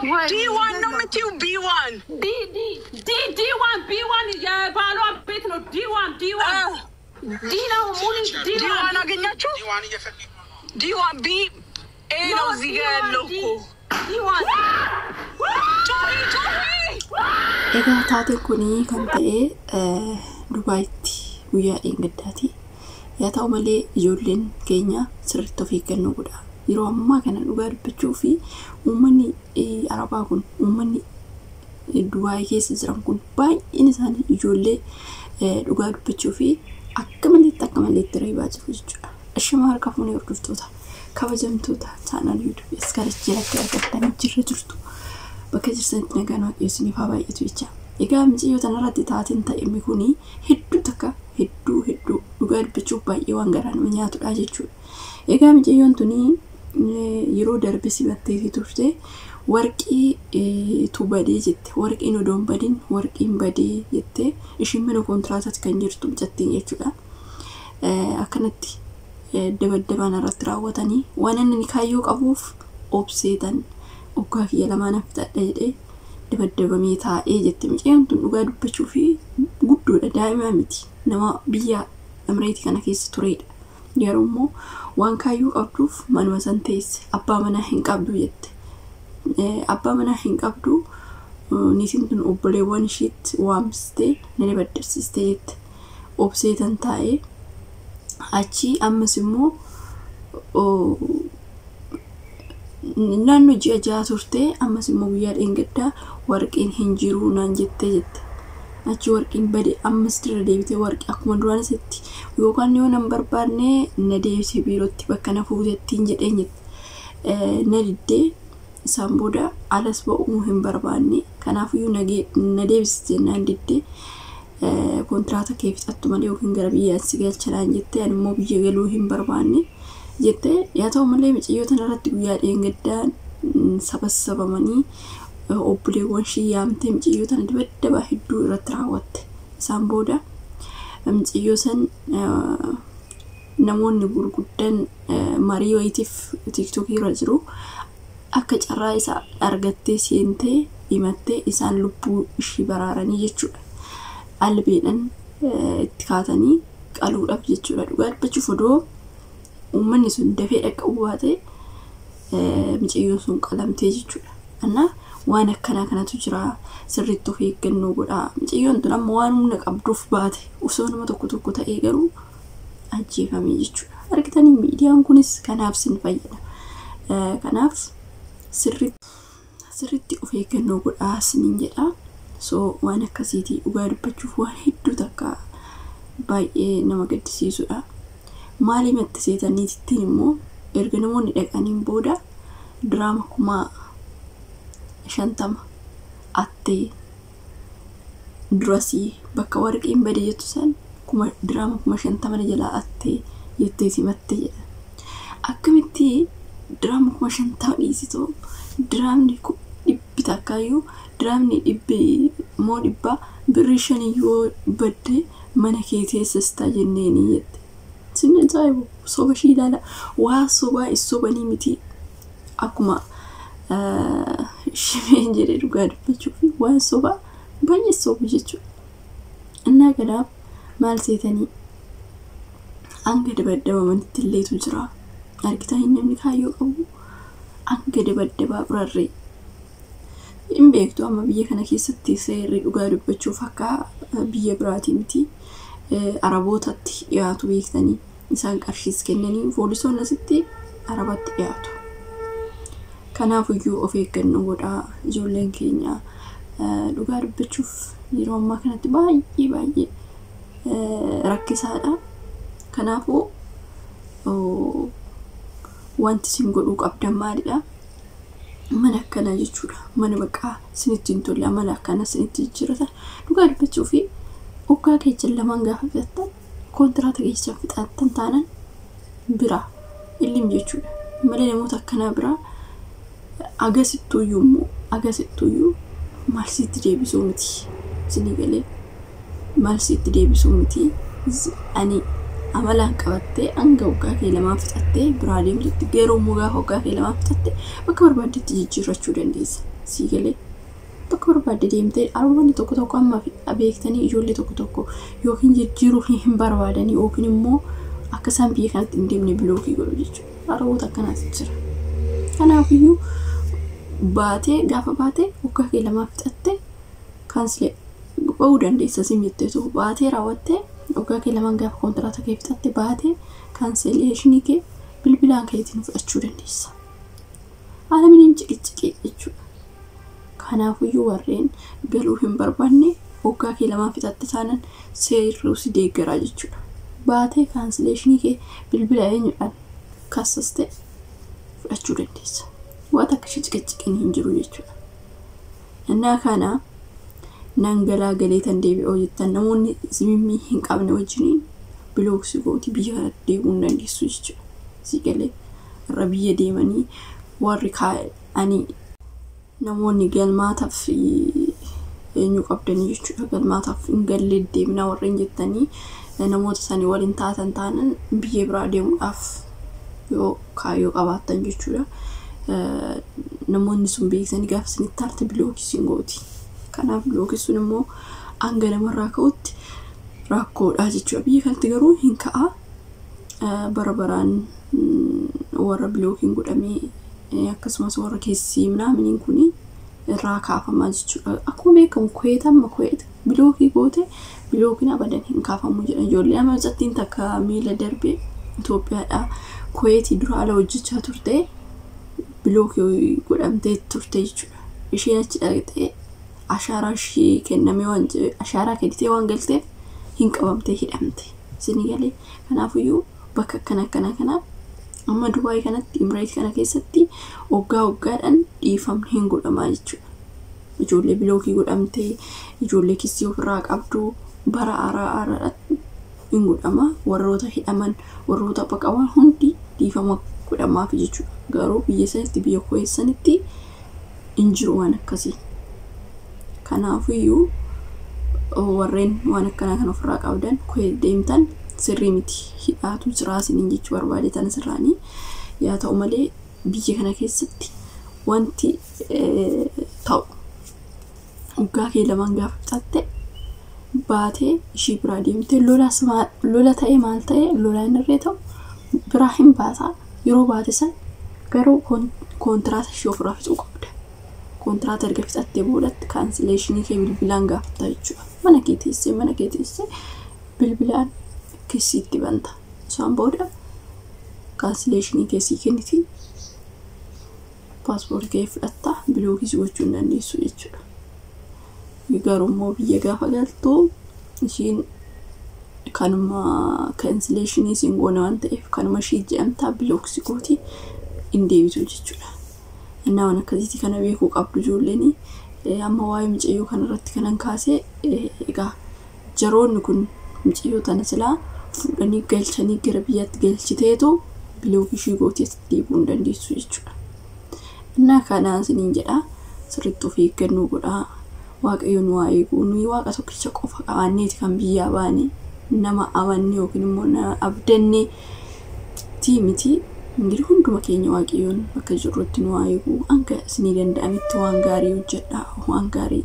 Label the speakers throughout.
Speaker 1: D1 no metiu B1
Speaker 2: D1 B1 ya balo ቤት ነው D1 D ነው ሙሉ
Speaker 1: D1 አገኛችሁ D1 B A ነው እዚህ ጋር ያለው እኮ D1
Speaker 3: Egaa taate kuni kan ta'e Dubaayitti guyyaa dheengaddaati. Yaa ta'u malee ijoolleen keenya sirriitti of eeggannoo godha. Yeroo ammaa kana dhugaa dubbachuu fi uummanni Arabaa kun uummanni Dubaayii keessa jiran kun baay'een isaanii ijoollee dhugaa dubbachuu fi akka malee reebaa jiru jechuudha. Ashama harka fuunee hordoftoota kabajamtoota chaanal YouTube iskarichi akka jirtu. Bakka jirtanitti nagaan waaqayyoon haa baay'atu jecha. Egaa miiciyoo tanarratti taateen ta'e mikuni hedduu dhugaa dubbachuu baay'ee waan garaa nama nyaatudha jechuudha. Egaa miiciyoon tuni yeroo darbe sibattee turte warqii tubadee jette warqiin odoon badin warqiin badee jette ishiin mana kontiraataa kan jirtu jettee jechuudha. Akkanatti dabadabaan irratti raawwatanii waan inni kaayyoo qabuuf obseetan Ogaa kiyya lamaan fixadha jedhee dabadabamee taa'ee jette miiciyaan tun dhugaa dubbachuu fi guddoodha daa'ima miti nama biyya Ameerikaa kana keessa turedha. Yeroo immoo waan kaayyoo qabduuf manuma san teesse abbaa manaa hin qabdu jette. Abbaa manaa hin qabdu niitiin tun obboleewwan isheetti waamsitee na dabaddabsiistee jette. Obseetan taa'ee achi ammas immoo naannoo ji'a jaha turte ammas immoo guyyaa dheengaddaa warqiin hin jiru naan jette. Achi warqiin bade ammas dira deebitee warqii akkuma duraan isitti yookaan yoo nan barbaadne na deebisee biirootti bakka na fuutettiin jedheen jette. Na diddee isaan booda alas ba'uu hin barbaanne kanaafiyyuu na deebisee jennaan diddee kontiraataa kee fixattu malee yookiin gara biyyaa si galchanaan jette. Ani immoo biyya galuu hin barbaanne jette. Yaa ta'u malee miiciyoo tanarratti guyyaa dheengaddaan sabasabamanii obboleewwan shiyyaamtee miiciyoo tana dabaddabaa hedduu irratti raawwatte. Isaan booda miiciyoo san namoonni gurguddan marii wayitiif TikTokii irra jiru akka carraa isaa argattee seentee himattee isaan lubbuu ishii baraaranii jechuudha. Albeedhaan itti kaatanii qaluudhaaf jechuudha. Dhugaa dubbachuuf odoo uummanni sun dafee dhaqqabu baate miiciyoo sun qalamtee jechuudha. Anna waan akkanaa kanatu jira sirriitti of eeggannoo godha. Miiciyoon tun amma waan humna qabduuf baate osoo nama tokko ta'ee garuu ajjeefamee jechuudha. Argitanii miidiyaan kunis kanaaf sin fayyada. Kanaaf sirriitti of eeggannoo godha sinin jedha. So waan akkasiitii dhugaa dubbachuuf waan hedduu takka baay'ee nama gaddisiisudha. Maali matti seetaniittiin immoo erga namoonni dhaqaniin booda diraama 50 attee durasii bakka warqiin bade jettu san diraama 50 jalaa attee jettee simatte jedha. Akkamitti diraama 50 dhiisitoo diraamni dhibbi takkaayyuu diraamni moo dhibbaa birrii 5 yoo badde mana kee teessistaa jenneeni jette. Sinne jaayibu soba shii ilaala waa sobaa isobanii miti akkuma shimeen jedhee dhugaa dubbachuuf waan sobaa baay'ee sobu jechuudha. Innaa gadaaf maal seetanii hanga dabaddabamanitti illeetu jira. Argitanii namni kaayyoo qabu hanga dabaddabaa birarree hin beektu amma biyya kana keessatti seerri dhugaa dubbachuuf akka biyya biraatii miti. Arabootatti dhiyaatu beektanii isaan qarshiis kennanii poolisoonni asitti Arabatti dhiyaatu. Kanaafiyyuu of eeggannoo godhaa ijoolleen keenya dhugaa dubbachuuf yeroo ammaa kanatti baay'ee rakkisaadha. Kanaafuu wanti sin godhuu qabdan maalidha? Mana akkana jechuudha. Mana bakka sinitti hin tolle amala akkana sinitti jijjiiratan dhugaa dubbachuuf Ogaa keessa lamaan gaafa fixattan kontiraataa keessa fixattan taanan bira illim jechuudha. Malee namoota akkanaa bira agasittuyyuu maal sitti deebisuu miti. Sinii galee maal sitti deebisuu miti. Ani amalaan qabattee hanga ogaa kee lamaan fixattee biraa deemtutti garuu immoo gaafa ogaa kee lamaan fixattee bakka barbaaddetti jijjiirrachuu dandeessa. Sigalee tokko barbaadde deemtee arboonni tokko amma beektanii ijoollee tokko yookiin jijjiiruu hin barbaadanii yookiin immoo akka isaan biyya kanatti hin deemne bilookii godhu jechuudha. Arboota akkanaas jira. Kanaafiyyuu baatee gaafa baatee waggaa kee lamaaf fixattee kaansilee ba'uu dandeessa simjetteetu baatee raawwattee waggaa kee lamaan gaafa kontiraata kee fixattee baatee kaansileeshinii kee bilbilaan keetiin fudhachuu dandeessa. Haala ciqicciqee jechuudha. Kanaafiyyuu warreen galuu hin barbaanne waggaa kee lamaan fixatte taanan seeruu si deeggaraa jechuudha. Baatee kaansileeshinii kee bilbila eenyudhaan kassaste fudhachuu dandeessa. Waan akka ciqicciqeen hin jiru jechuudha. Innaa kana nan galaa galeetan deebi'oo jettan namoonni zimimmii hin qabne wajjiniin bilooksii gooti biyya kanatti deemuu hin dandeessu jechuudha. Sigalee irra biyya deemanii warri kaa'anii namoonni galmaataaf eenyu qabdanii jechuudha. Galmaataaf hin galle deemna warreen jettanii namoota sanii waliin taanan biyya biraa deemuudhaaf yoo kaayyoo qabaattan jechuudha. Namoonni sun beeksanii gaafa isinitti taalte bilookisiin gooti. Kanaaf bilookisuun immoo hanga namarraa ka'utti rakkoodha jechuudha. Biyya kanatti garuu hin ka'a. Baraan warra bilookiin godhamee akkasumas warra keessii mnaaminiin kun irraa kaafamaa jechuudha. Akkuma beekamu kuweetamma kuweeta bilookii goote bilookiin abadan hin kaafamu jedhan ijoollee ama chattiin takka miila darbee Itoophiyaadhaa kuweetii dura ala hojjechaa turte bilookii godhamtee turte jechuudha. Isheen achi dhaqxee ashaaraa ishee kennamee waan ashaaraa kennitee waan galteef hin qabamtee hidhamte. Sinigalee kanaafiyyuu bakka kana amma Dubaay kanatti Emirates kana keessatti waggaadhaan dhiifamni hin godhamaa jechuudha. Ijoollee bilookii godhamtee ijoollee kissii ofirraa qabdu bara aaraa hin godhama. Warroota hidhaman warroota baqawan hundi dhiifama godhamaaf jechuudha. Garuu biyya sanatti biyya ko'eessanitti hin jiru waan akkasii. Kanaafiyyuu warreen waan akkanaa kan ofirraa qabdan ko'ee deemtan sirrii miti hidhaatu jiraasiniin jechuu barbaadetan sirraanii yaa ta'u malee biyya kana keessatti wanti ta'u waggaa kee lamaan gaafa fixatte baatee ishii biraa deemtee lola ta'ee maal ta'ee lolaan irree ta'u biraa hin baataa yeroo baate san garuu kontiraata ishii ofirraa fixuu qabda. Kontiraata erga fixattee boodatti kaansileeshinii kee bilbilaan gaafata jechuudha. Mana kee teessee bilbilaan kisiitti banta. Isaan booda kaansileeshinii keessii kenniti paaspoortii kee fudhatta bilookii gochuu hin dandeessu jechuudha. Garuu immoo biyya gaafa galtu ishiin kanuma kaansileeshinii siin goona waan ta'eef kanuma ishii jedhamtaa bilookii gooti hin deebitu jechuudha. Innaa waan akkasiitii kana beekuu qabdu ijoolleen amma waa'ee micayyoo kanarratti kanan kaasee egaa jaroonni kun micayyoo tana silaa fuudhanii galchanii gara biyyaatti galchiteetu bilookii ishii gooteetti deebuu hin dandeessu jechuudha. Innaa kanaan isiniin jedhaa sirriitti of eeggannoo godhaa. Waaqayyoon waa eeguu nuyi waaqa tokkicha qofa qabanneeti kan biyyaa baane nama amanne yookiin immoo nama abdanne miti. Ingiri hunduma keenya waaqayyoon bakka jirrutti nu waa eeguu hanga isinii danda'ametti waan gaarii hojjedhaa waan gaarii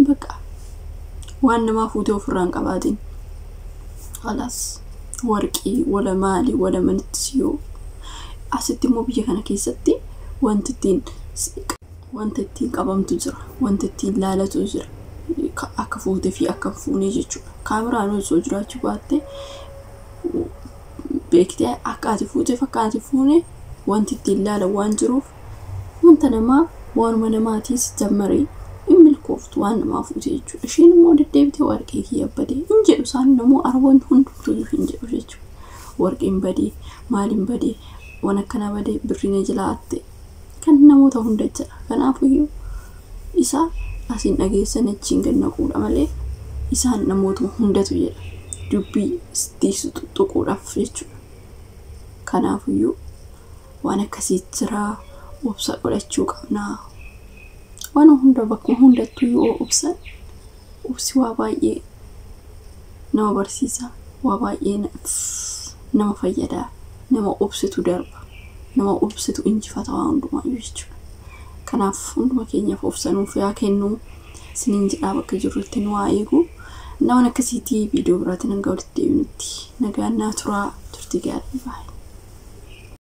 Speaker 3: bakka waan namaa fuutee ofirraa hin qabaatin. Alas warqii wala maali wala manittisiyoo asitti immoo biyya kana keessatti wanti ittiin qabamtu jira wanti ittiin laalatu jira akka fuutee fi akka fuunee jechuudha. Kaameraan osoo jiraachuu baatte beektee akka ati fuutee fakkaate fuunee wanti ittiin laala waan jiruuf wanta namaa waanuma namaatiis jammaree hin milkooftu waan namaa fuutee jechuudha. Isheen immoo deddeebitee warqee kiyya badee hin jedhu isaan namoo arboonni hundumtuu hin jedhu jechuudha. Warqeen badee maaliin badee waan akkanaa badee birriin jilaatte kan namoota hunda jira. Kanaafiyyuu isaa asiin dhageessan achiin gad naquudha malee isaan namoota hundatu jedha. Dubbii istiisu tuttuquudhaaf jechuudha. Kanaafiyyuu waan akkasii jira obsa godhachuu qabnaa. Waan hunda bakka hundattuu yoo obsan obsi waa baay'ee nama barsiisa waa baay'ee nama fayyada nama obsitu darba nama obsitu injifata waan hundumaa jechuudha. kanaaf hunduma keenyaaf obsanuuf yaa kennu sinin jedhaa bakka jirrutti nu haa eegu namoonni akkasiitii viidiyoo biraatiin hanga walitti deebinutti nagaan naa turaa turtii gaarii baay'ee.